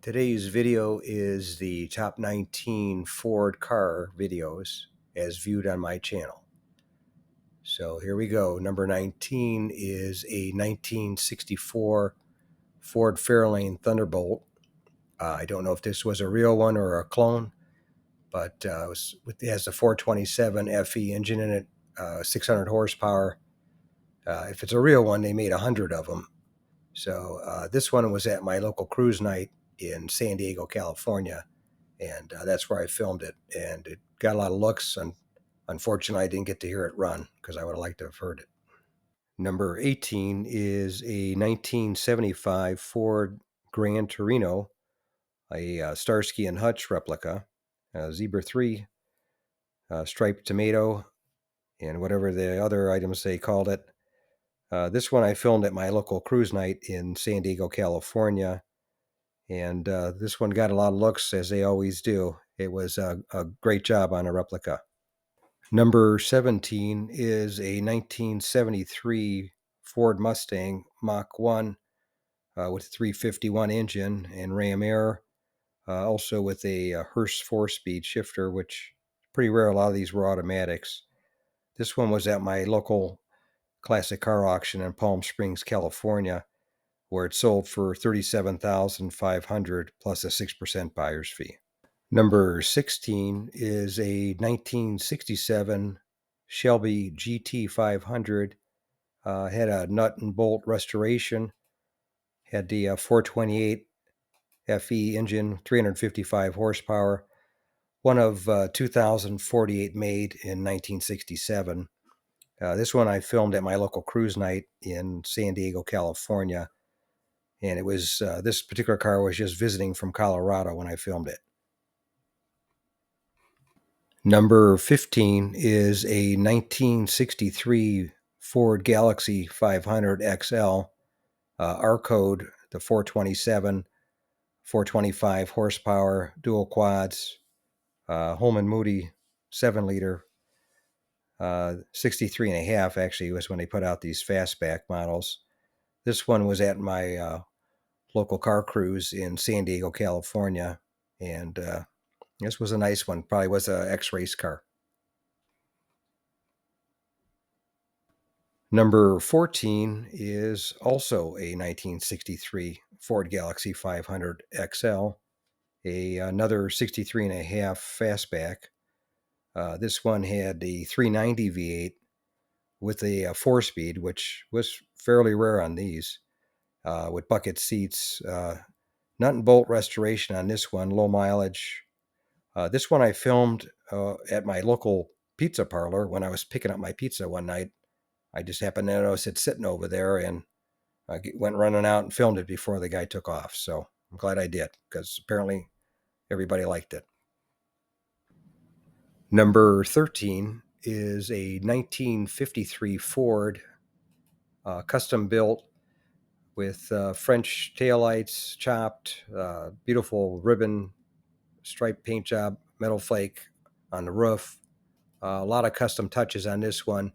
Today's video is the top 19 Ford car videos as viewed on my channel. So here we go. Number 19 is a 1964 Ford Fairlane Thunderbolt. I don't know if this was a real one or a clone, but it has a 427 FE engine in it, 600 horsepower. If it's a real one, they made 100 of them. So this one was at my local cruise night in San Diego, California, and that's where I filmed it. And it got a lot of looks, and unfortunately, I didn't get to hear it run because I would have liked to have heard it. Number 18 is a 1975 Ford Grand Torino, a Starsky and Hutch replica, Zebra 3, striped tomato, and whatever the other items they called it. This one I filmed at my local cruise night in San Diego, California. And this one got a lot of looks, as they always do. It was a great job on a replica. Number 17 is a 1973 Ford Mustang Mach 1 with a 351 engine and ram air, also with a Hurst 4-speed shifter, which is pretty rare. A lot of these were automatics. This one was at my local classic car auction in Palm Springs, California, where it sold for $37,500 plus a 6% buyer's fee. Number 16 is a 1967 Shelby GT500. Had a nut and bolt restoration. Had the 428 FE engine, 355 horsepower. One of 2,048 made in 1967. This one I filmed at my local cruise night in San Diego, California. And it was this particular car was just visiting from Colorado when I filmed it. Number 15 is a 1963 Ford Galaxie 500 XL, R code, the 427, 425 horsepower, dual quads, Holman Moody 7-liter, 63 and a half actually was when they put out these fastback models. This one was at my local car cruise in San Diego, California, and this was a nice one. Probably was an X-race car. Number 14 is also a 1963 Ford Galaxie 500 XL, another 63 and a half fastback. This one had the 390 V8 with a 4-speed, which was fairly rare on these, with bucket seats. Nut and bolt restoration on this one, low mileage. This one I filmed at my local pizza parlor when I was picking up my pizza one night. I just happened to notice it sitting over there, and I went running out and filmed it before the guy took off. So I'm glad I did, because apparently everybody liked it. Number 13 is a 1953 Ford custom built with French taillights, chopped, beautiful ribbon, striped paint job, metal flake on the roof. A lot of custom touches on this one.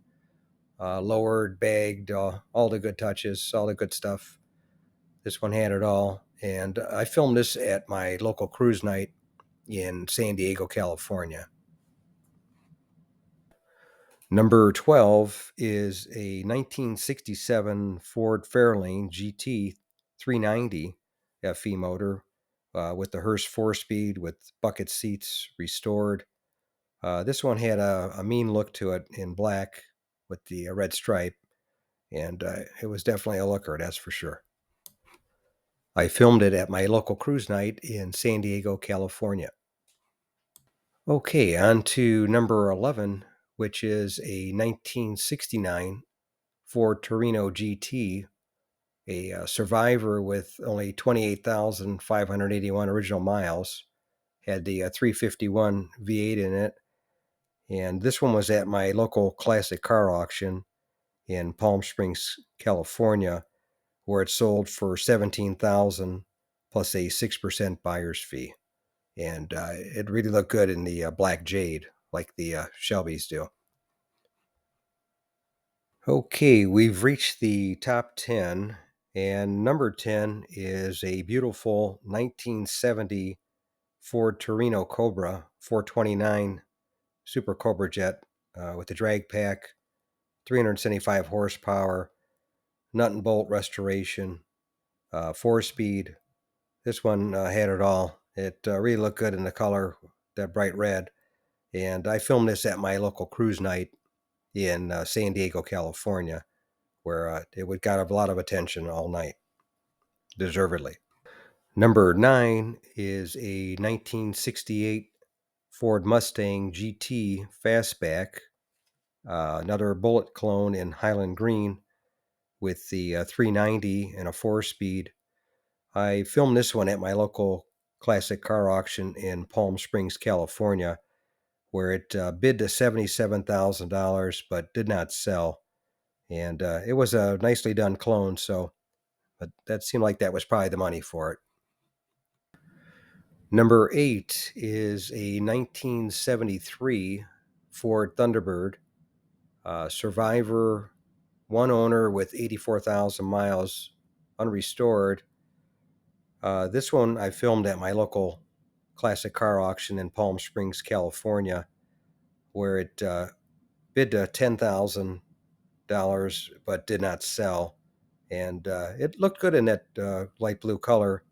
Lowered, bagged, all the good touches, all the good stuff. This one had it all. And I filmed this at my local cruise night in San Diego, California. Number 12 is a 1967 Ford Fairlane GT 390 FE motor with the Hurst 4-speed with bucket seats restored. This one had a mean look to it in black with the red stripe, and it was definitely a looker, that's for sure. I filmed it at my local cruise night in San Diego, California. Okay, on to number 11, which is a 1969 Ford Torino GT, a Survivor with only 28,581 original miles. Had the 351 V8 in it. And this one was at my local classic car auction in Palm Springs, California, where it sold for $17,000 plus a 6% buyer's fee. And it really looked good in the black jade, like the Shelbys do. Okay, we've reached the top 10, And number 10 is a beautiful 1970 Ford Torino Cobra 429 Super Cobra jet with the drag pack, 375 horsepower, nut and bolt restoration, 4-speed. This one had it all. It really looked good in the color, that bright red. And I filmed this at my local cruise night in San Diego, California, where it got a lot of attention all night, deservedly. Number 9 is a 1968 Ford Mustang GT Fastback, another bullet clone in Highland Green with the 390 and a 4-speed. I filmed this one at my local classic car auction in Palm Springs, California, where it bid to $77,000 but did not sell. And it was a nicely done clone, but that seemed like that was probably the money for it. Number 8 is a 1973 Ford Thunderbird Survivor, one owner with 84,000 miles, unrestored. This one I filmed at my local classic car auction in Palm Springs, California, where it bid to $10,000 but did not sell. And it looked good in that light blue color.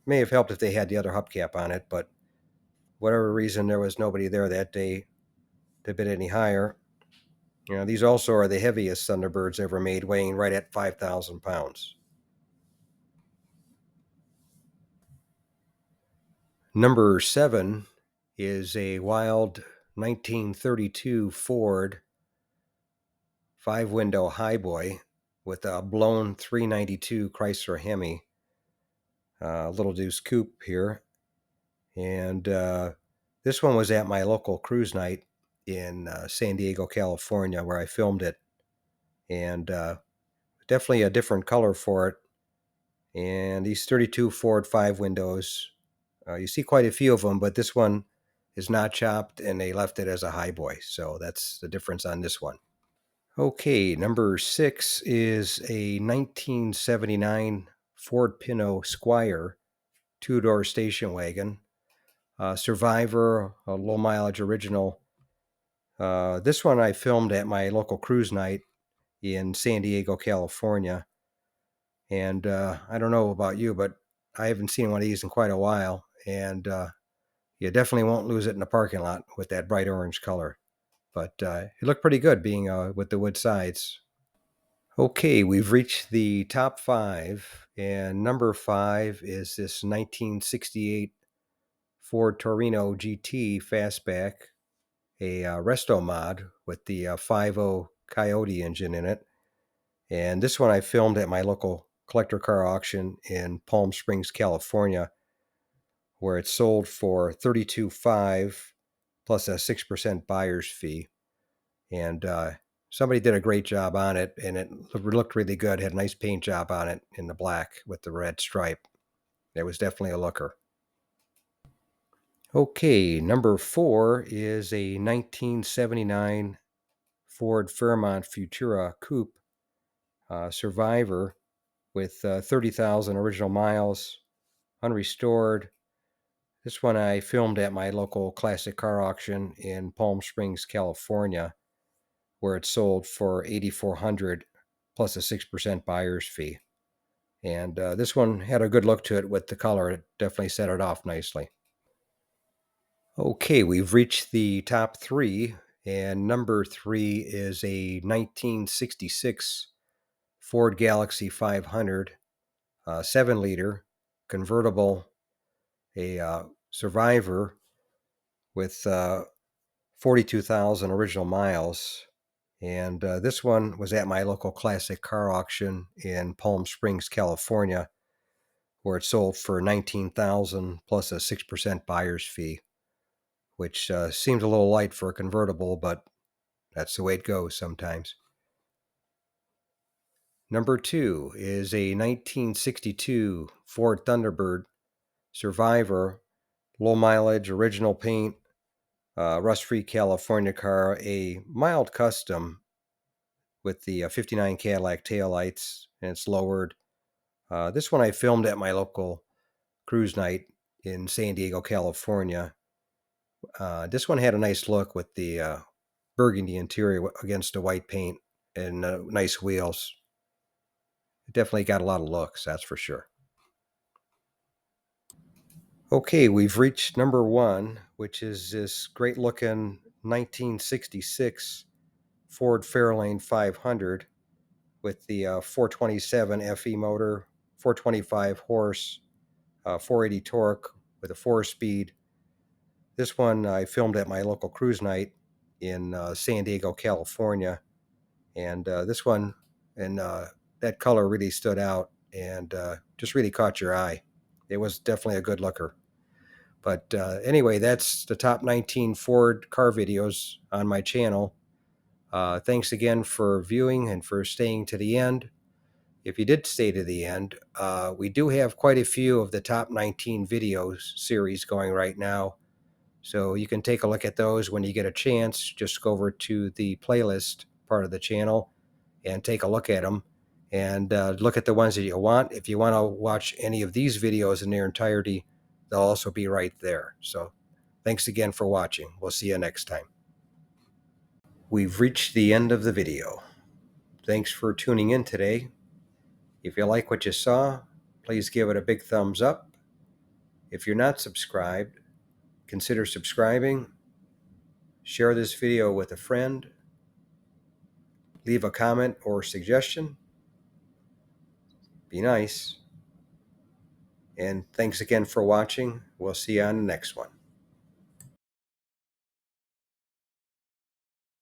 May have helped if they had the other hubcap on it, but whatever reason, there was nobody there that day to bid any higher. These also are the heaviest Thunderbirds ever made, weighing right at 5,000 pounds. Number 7 is a wild 1932 Ford 5-window Highboy with a blown 392 Chrysler Hemi, Little Deuce Coupe here. And this one was at my local cruise night in San Diego, California, where I filmed it. And definitely a different color for it. And these 32 Ford 5-windows, you see quite a few of them, but this one is not chopped and they left it as a Highboy. So that's the difference on this one. Okay, number 6 is a 1979 Ford Pinno Squire 2-door station wagon. Survivor, a low mileage original. This one I filmed at my local cruise night in San Diego, California. And I don't know about you, but I haven't seen one of these in quite a while. And you definitely won't lose it in the parking lot with that bright orange color. But it looked pretty good being with the wood sides. Okay, we've reached the top 5. And number 5 is this 1968 Ford Torino GT Fastback, a resto mod with the 5.0 Coyote engine in it. And this one I filmed at my local collector car auction in Palm Springs, California, where it sold for $32,500 plus a 6% buyer's fee. And somebody did a great job on it, and it looked really good. Had a nice paint job on it in the black with the red stripe. It was definitely a looker. Okay, number 4 is a 1979 Ford Fairmont Futura Coupe Survivor with 30,000 original miles, unrestored. This one I filmed at my local classic car auction in Palm Springs, California, where it sold for $8,400 plus a 6% buyer's fee. And this one had a good look to it with the color. It definitely set it off nicely. Okay, we've reached the top 3, and number 3 is a 1966 Ford Galaxie 500, 7-liter convertible, a Survivor with 42,000 original miles. And this one was at my local classic car auction in Palm Springs, California, where it sold for $19,000 plus a 6% buyer's fee, which seemed a little light for a convertible, but that's the way it goes sometimes. Number 2 is a 1962 Ford Thunderbird Survivor, low mileage, original paint, rust-free California car, a mild custom with the 59 Cadillac taillights, and it's lowered. This one I filmed at my local cruise night in San Diego, California. This one had a nice look with the burgundy interior against the white paint and nice wheels. It definitely got a lot of looks, that's for sure. Okay, we've reached number one, which is this great looking 1966 Ford Fairlane 500 with the 427 FE motor, 425 horse, 480 torque with a 4-speed. This one I filmed at my local cruise night in San Diego, California. And this one and that color really stood out and just really caught your eye. It was definitely a good looker. But anyway, that's the top 19 Ford car videos on my channel. Thanks again for viewing and for staying to the end. If you did stay to the end, we do have quite a few of the top 19 videos series going right now. So you can take a look at those when you get a chance. Just go over to the playlist part of the channel and take a look at them and look at the ones that you want. If you want to watch any of these videos in their entirety, they'll also be right there. So thanks again for watching. We'll see you next time. We've reached the end of the video. Thanks for tuning in today. If you like what you saw, please give it a big thumbs up. If you're not subscribed, consider subscribing. Share this video with a friend. Leave a comment or suggestion. Be nice. And thanks again for watching. We'll see you on the next one.